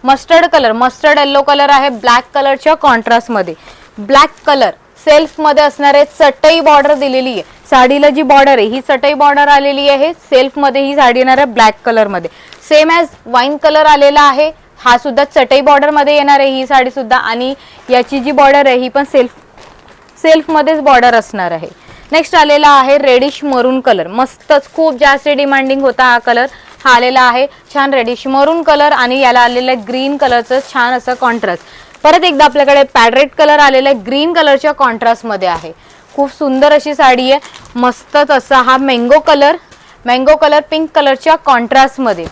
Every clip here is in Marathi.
Mustard colour, mustard yellow colour आहे ब्लॅक कलरच्या कॉन्ट्रास्ट मध्ये. ब्लॅक कलर सेल्फ मध्ये असणार आहे. चटई बॉर्डर दिलेली आहे साडीला. जी बॉर्डर आहे ही चटई बॉर्डर आलेली आहे. सेल्फ मध्ये ही साडी येणार आहे ब्लॅक कलर मध्ये. सेम ॲज वाईन कलर आलेला आहे. हा सुद्धा चटई बॉर्डर मध्ये येणार आहे ही साडी सुद्धा. आणि याची जी बॉर्डर आहे ही पण सेल्फ मध्येच बॉर्डर असणार आहे. नेक्स्ट आलेला आहे रेडिश मरून कलर. मस्तच खूप जास्त डिमांडिंग होता हा कलर. हा आलेला आहे छान रेडिश मरून कलर आणि याला आलेला ग्रीन कलरचं छान असं कॉन्ट्रास्ट. परत एकदा आपल्याकडे पॅडरेट कलर आलेला आहे ग्रीन कलरच्या कॉन्ट्रास्ट मध्ये आहे. खूप सुंदर अशी साडी आहे. मस्तच असा हा मँगो कलर पिंक कलरच्या कॉन्ट्रास्ट मध्ये.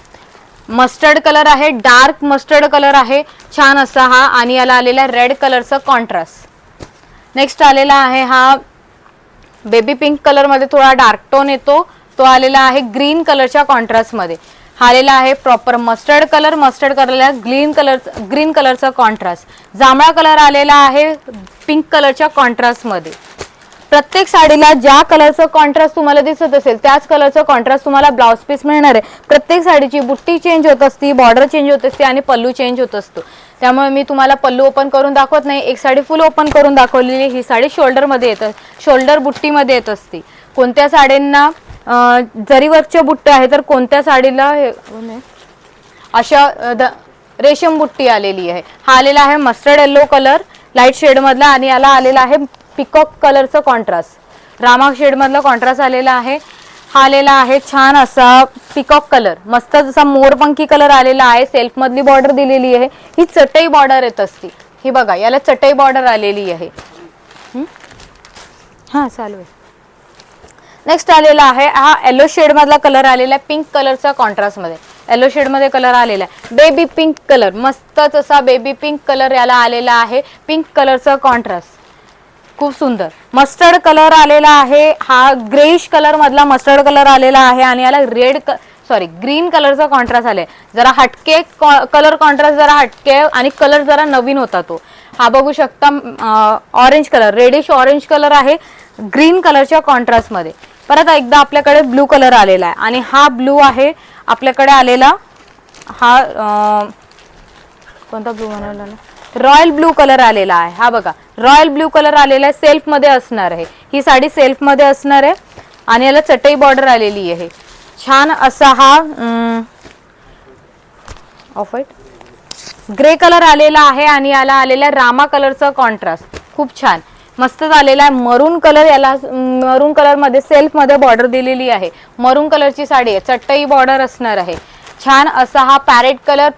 मस्टर्ड कलर आहे, डार्क मस्टर्ड कलर आहे छान असा हा. आणि याला आलेला रेड कलरचा कॉन्ट्रास्ट. नेक्स्ट आलेला आहे हा बेबी पिंक कलर मध्ये थोडा डार्क टोन येतो. तो आलेला आहे ग्रीन कलरच्या कॉन्ट्रास्ट मध्ये. हा आलेला आहे प्रॉपर मस्टर्ड कलरला ग्रीन कलरचा कॉन्ट्रास्ट. जांभळा कलर आलेला आहे पिंक कलरच्या कॉन्ट्रास्ट मध्ये. प्रत्येक साडीला ज्या कलरचं कॉन्ट्रास्ट तुम्हाला दिसत असेल त्याच कलरचं कॉन्ट्रास्ट तुम्हाला ब्लाउज पीस मिळणार आहे. प्रत्येक साडीची बुट्टी चेंज होत असते, बॉर्डर चेंज होत असते आणि पल्लू चेंज होत असतो. त्यामुळे मी तुम्हाला पल्लू ओपन करून दाखवत नाही. एक साडी फुल ओपन करून दाखवलेली. ही साडी शोल्डर मध्ये येते, शोल्डर बुट्टी मध्ये येत असते. कोणत्या साड्यांना जरी वर्कच्या बुट्ट्या आहे तर कोणत्या साडीला अशा रेशम बुट्टी आलेली आहे. हा आलेला आहे mustard yellow colour light shade मधला आणि याला आलेला आहे पिकॉक कलरचा कॉन्ट्रास्ट. रामा शेड मधला कॉन्ट्रास्ट आलेला आहे. हा आलेला आहे छान असा पिकॉक कलर. मस्त जसा मोरपंखी कलर आलेला आहे. सेल्फ मधली बॉर्डर दिलेली आहे. ही चटई बॉर्डर येत असते. ही बघा याला चटई बॉर्डर आलेली आहे. हा चालू आहे. नेक्स्ट आलेला आहे हा येलो शेड मधला कलर आलेला आहे पिंक कलरचा कॉन्ट्रास्ट मध्ये. येलो शेड मध्ये कलर आलेला आहे बेबी पिंक कलर. मस्तच असा बेबी पिंक कलर याला आलेला आहे. पिंक कलरचा कॉन्ट्रास्ट खूप सुंदर. मस्टर्ड कलर आलेला आहे. हा ग्रेइश कलर मधला मस्टर्ड कलर आलेला आहे आणि याला ग्रीन कलरचा कॉन्ट्रास्ट आलाय. जरा हटके कलर कॉन्ट्रास्ट जरा हटके आणि कलर जरा नवीन होता तो. हा बघू शकता orange colour reddish orange colour आहे ग्रीन कलरच्या कॉन्ट्रास्ट मध्ये. परत एकदा आपल्याकडे ब्लू कलर आलेला आहे आणि हा ब्लू आहे आपल्याकडे आलेला. हा कोणता ब्लू म्हणाला, रॉयल ब्लू कलर आलेला आहे. हा बघा रॉयल ब्लू कलर आलेला आहे. सेल्फ मध्ये असणार आहे ही साडी. सेल्फ मध्ये असणार आहे आणि याला चटई बॉर्डर आलेली आहे. छान असा हा ऑफ व्हाईट ग्रे कलर आलेला आहे आणि याला आलेला रामा कलरचा कॉन्ट्रास्ट खूप छान मस्तच आलेला आहे. मरून कलर याला मरून कलर मध्ये सेल्फ मध्ये बॉर्डर दिलेली आहे. मरून कलरची साडी आहे. चटई बॉर्डर असणार आहे. छान असा हा पॅरेट कलर